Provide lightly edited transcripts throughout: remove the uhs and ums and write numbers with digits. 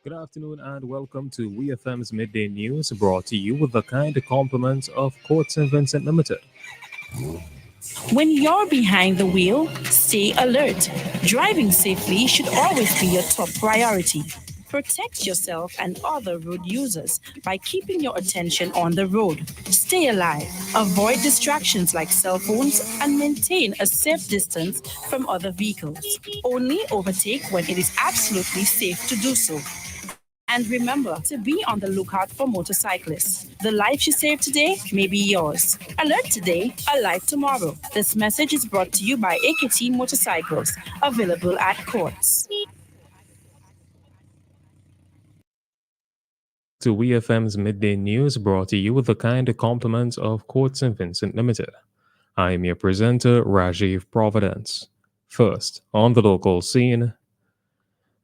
Good afternoon and welcome to WEFM's Midday News, brought to you with the kind compliments of Court St. Vincent Limited. When you're behind the wheel, stay alert. Driving safely should always be your top priority. Protect yourself and other road users by keeping your attention on the road. Stay alive. Avoid distractions like cell phones and maintain a safe distance from other vehicles. Only overtake when it is absolutely safe to do so. And remember to be on the lookout for motorcyclists. The life you save today may be yours. Alert today, alive tomorrow. This message is brought to you by AKT Motorcycles, available at courts. To WEFM's Midday News, brought to you with the kind compliments of Court St. Vincent Limited. I am your presenter, Rajiv Providence. First, on the local scene,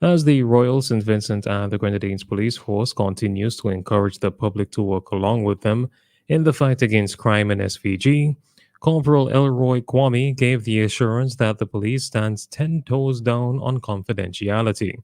as the Royal St. Vincent and the Grenadines Police Force continues to encourage the public to work along with them in the fight against crime in SVG, Corporal Elroy Kwame gave the assurance that the police stands 10 toes down on confidentiality.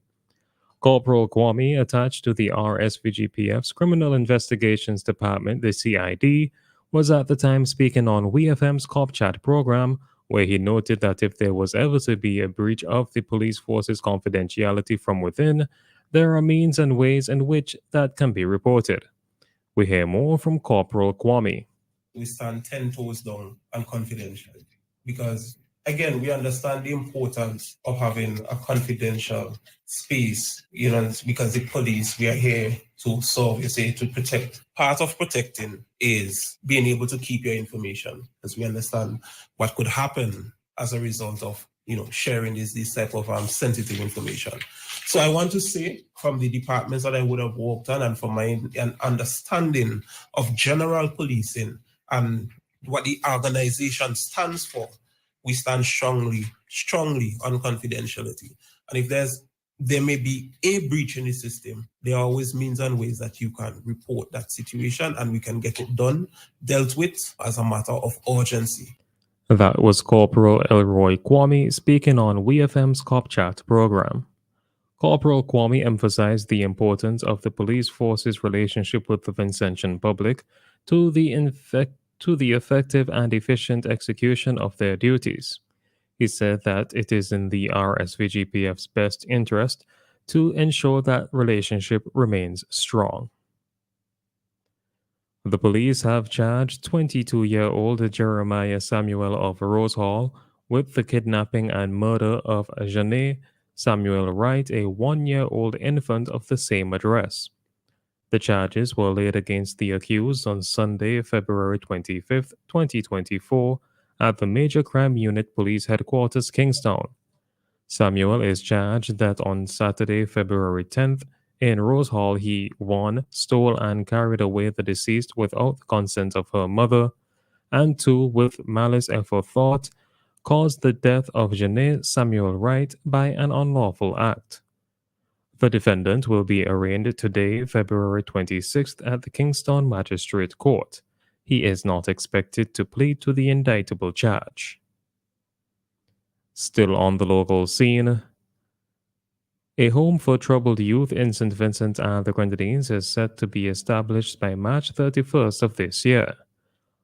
Corporal Kwame, attached to the RSVGPF's Criminal Investigations Department, the CID, was at the time speaking on WEFM's Cop Chat program, where he noted that if there was ever to be a breach of the police force's confidentiality from within, there are means and ways in which that can be reported. We hear more from Corporal Kwame. We stand 10 toes down on confidentiality because, again, we understand the importance of having a confidential space, because the police, we are here to serve, to protect. Part of protecting is being able to keep your information, as we understand what could happen as a result of, sharing this type of sensitive information. So I want to say, from the departments that I would have worked on and from my understanding of general policing and what the organization stands for, we stand strongly on confidentiality. And if there may be a breach in the system, there are always means and ways that you can report that situation and we can get it dealt with as a matter of urgency. That was Corporal Elroy Kwame speaking on WEFM's Cop Chat program. Corporal Kwame emphasized the importance of the police force's relationship with the Vincentian public to the effective and efficient execution of their duties. He said that it is in the RSVGPF's best interest to ensure that relationship remains strong. The police have charged 22-year-old Jeremiah Samuel of Rose Hall with the kidnapping and murder of Janae Samuel Wright, a 1-year-old infant of the same address. The charges were laid against the accused on Sunday, February 25th, 2024, at the Major Crime Unit Police Headquarters, Kingstown. Samuel is charged that on Saturday, February 10th, in Rose Hall, he 1. Stole and carried away the deceased without the consent of her mother, and 2. With malice aforethought, caused the death of Janae Samuel Wright by an unlawful act. The defendant will be arraigned today, February 26th, at the Kingstown Magistrate Court. He is not expected to plead to the indictable charge. Still on the local scene, a home for troubled youth in St. Vincent and the Grenadines is set to be established by March 31st of this year.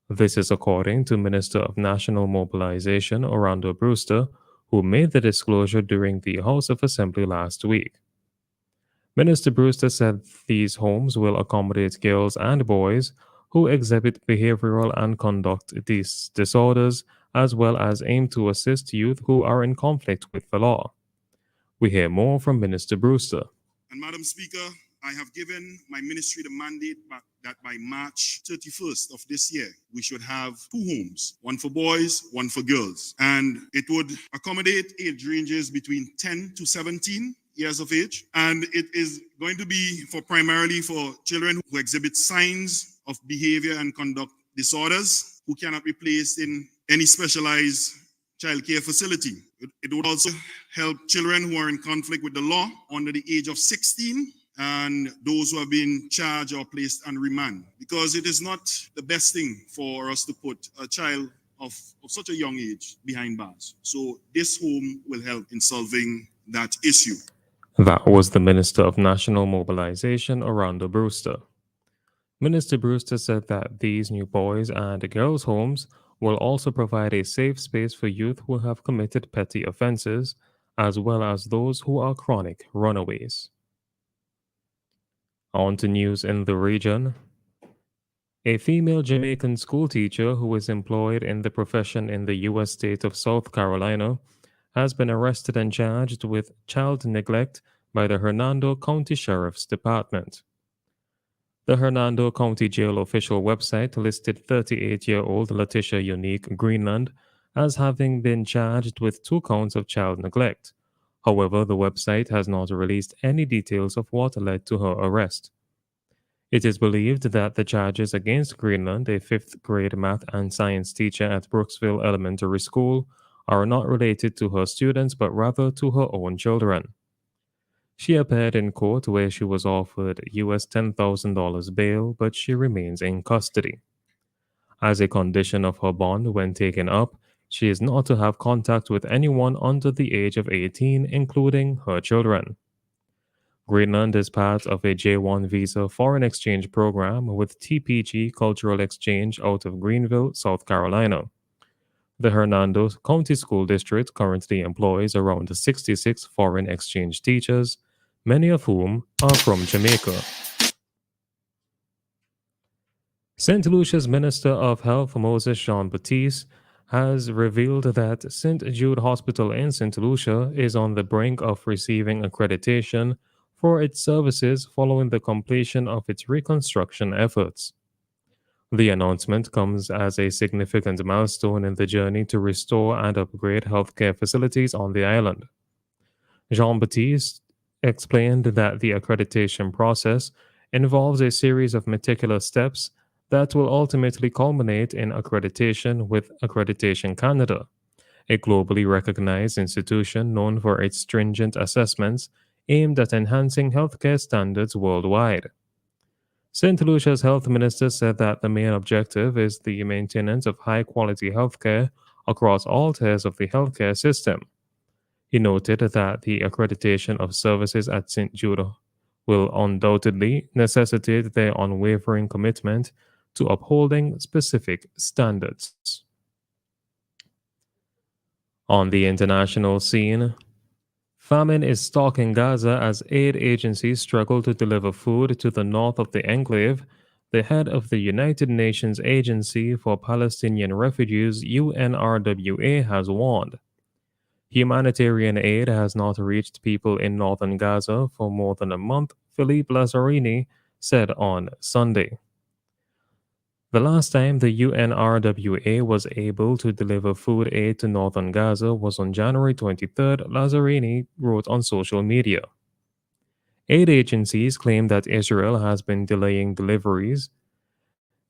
This is according to Minister of National Mobilization Orlando Brewster, who made the disclosure during the House of Assembly last week. Minister Brewster said these homes will accommodate girls and boys who exhibit behavioral and conduct disorders, as well as aim to assist youth who are in conflict with the law. We hear more from Minister Brewster. And Madam Speaker, I have given my ministry the mandate that by March 31st of this year, we should have 2 homes, one for boys, one for girls. And it would accommodate age ranges between 10 to 17 years of age. And it is going to be primarily for children who exhibit signs of behavior and conduct disorders, who cannot be placed in any specialized child care facility. It would also help children who are in conflict with the law under the age of 16 and those who have been charged or placed on remand, because it is not the best thing for us to put a child of such a young age behind bars. So this home will help in solving that issue. That was the Minister of National Mobilization, Orlando Brewster. Minister Brewster said that these new boys and girls' homes will also provide a safe space for youth who have committed petty offenses, as well as those who are chronic runaways. On to news in the region. A female Jamaican schoolteacher who is employed in the profession in the U.S. state of South Carolina has been arrested and charged with child neglect by the Hernando County Sheriff's Department. The Hernando County Jail official website listed 38-year-old Letitia Unique Greenland as having been charged with 2 counts of child neglect. However, the website has not released any details of what led to her arrest. It is believed that the charges against Greenland, a fifth grade math and science teacher at Brooksville Elementary School, are not related to her students but rather to her own children. She appeared in court where she was offered US $10,000 bail, but she remains in custody. As a condition of her bond when taken up, she is not to have contact with anyone under the age of 18, including her children. Greenland is part of a J1 visa foreign exchange program with TPG Cultural Exchange out of Greenville, South Carolina. The Hernando County School District currently employs around 66 foreign exchange teachers, many of whom are from Jamaica. St. Lucia's Minister of Health Moses Jean Baptiste has revealed that St. Jude Hospital in St. Lucia is on the brink of receiving accreditation for its services following the completion of its reconstruction efforts. The announcement comes as a significant milestone in the journey to restore and upgrade healthcare facilities on the island. Jean Baptiste explained that the accreditation process involves a series of meticulous steps that will ultimately culminate in accreditation with Accreditation Canada, a globally recognized institution known for its stringent assessments aimed at enhancing healthcare standards worldwide. St. Lucia's health minister said that the main objective is the maintenance of high quality healthcare across all tiers of the healthcare system. He noted that the accreditation of services at St. Jude will undoubtedly necessitate their unwavering commitment to upholding specific standards. On the international scene, famine is stalking Gaza as aid agencies struggle to deliver food to the north of the enclave, the head of the United Nations Agency for Palestinian Refugees, UNRWA, has warned. Humanitarian aid has not reached people in northern Gaza for more than a month, Philippe Lazzarini said on Sunday. The last time the UNRWA was able to deliver food aid to northern Gaza was on January 23rd, Lazzarini wrote on social media. Aid agencies claim that Israel has been delaying deliveries.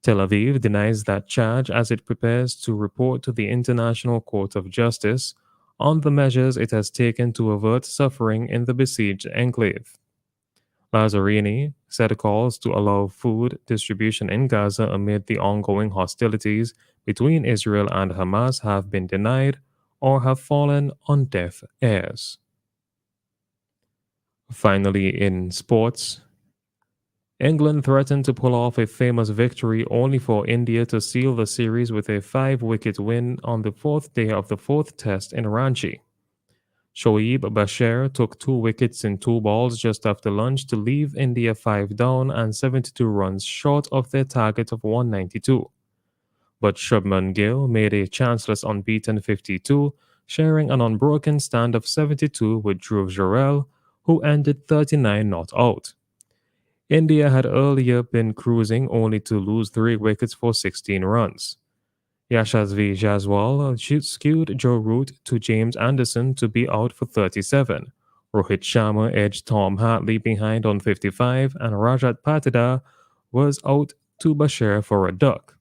Tel Aviv denies that charge as it prepares to report to the International Court of Justice on the measures it has taken to avert suffering in the besieged enclave. Lazzarini said calls to allow food distribution in Gaza amid the ongoing hostilities between Israel and Hamas have been denied or have fallen on deaf ears. Finally, in sports, England threatened to pull off a famous victory only for India to seal the series with a 5-wicket win on the fourth day of the fourth test in Ranchi. Shoaib Bashir took 2 wickets in 2 balls just after lunch to leave India 5 down and 72 runs short of their target of 192. But Shubman Gill made a chanceless unbeaten 52, sharing an unbroken stand of 72 with Dhruv Jurel, who ended 39 not out. India had earlier been cruising only to lose 3 wickets for 16 runs. Yashasvi Jaswal skewed Joe Root to James Anderson to be out for 37. Rohit Sharma edged Tom Hartley behind on 55, and Rajat Patida was out to Bashir for a duck.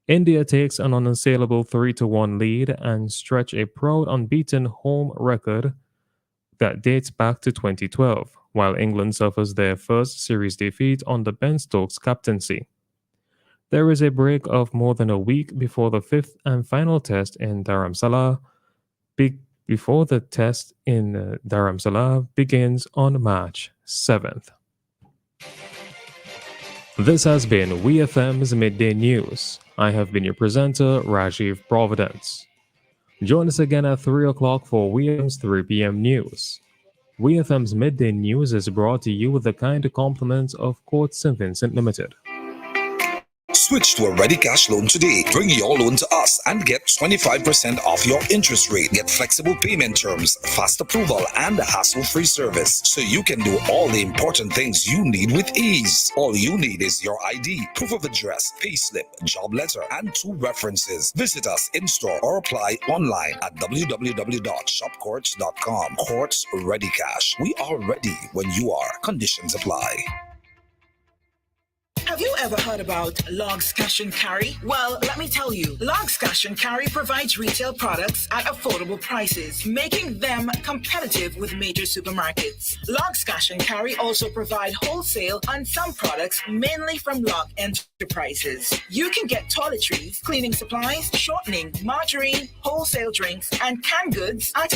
India takes an unassailable 3-1 lead and stretch a proud unbeaten home record that dates back to 2012, while England suffers their first series defeat under Ben Stokes' captaincy. There is a break of more than a week before the 5th and final test in Dharamsala before the test in Dharamsala begins on March 7th. This has been WEFM's Midday News. I have been your presenter, Rajiv Providence. Join us again at 3 o'clock for WEFM's 3 p.m. news. WEFM's Midday News is brought to you with the kind compliments of Court St. Vincent Limited. Switch to a ready cash loan today. Bring your loan to us and get 25% off your interest rate. Get flexible payment terms, fast approval, and a hassle-free service so you can do all the important things you need with ease. All you need is your ID, proof of address, payslip, job letter, and 2 references. Visit us in-store or apply online at www.shopcourts.com. Courts Ready Cash. We are ready when you are. Conditions apply. Have you ever heard about Logs Cash and Carry? Well, let me tell you, Logs Cash and Carry provides retail products at affordable prices, making them competitive with major supermarkets. Logs Cash and Carry also provide wholesale on some products, mainly from Log Enterprises. You can get toiletries, cleaning supplies, shortening, margarine, wholesale drinks, and canned goods at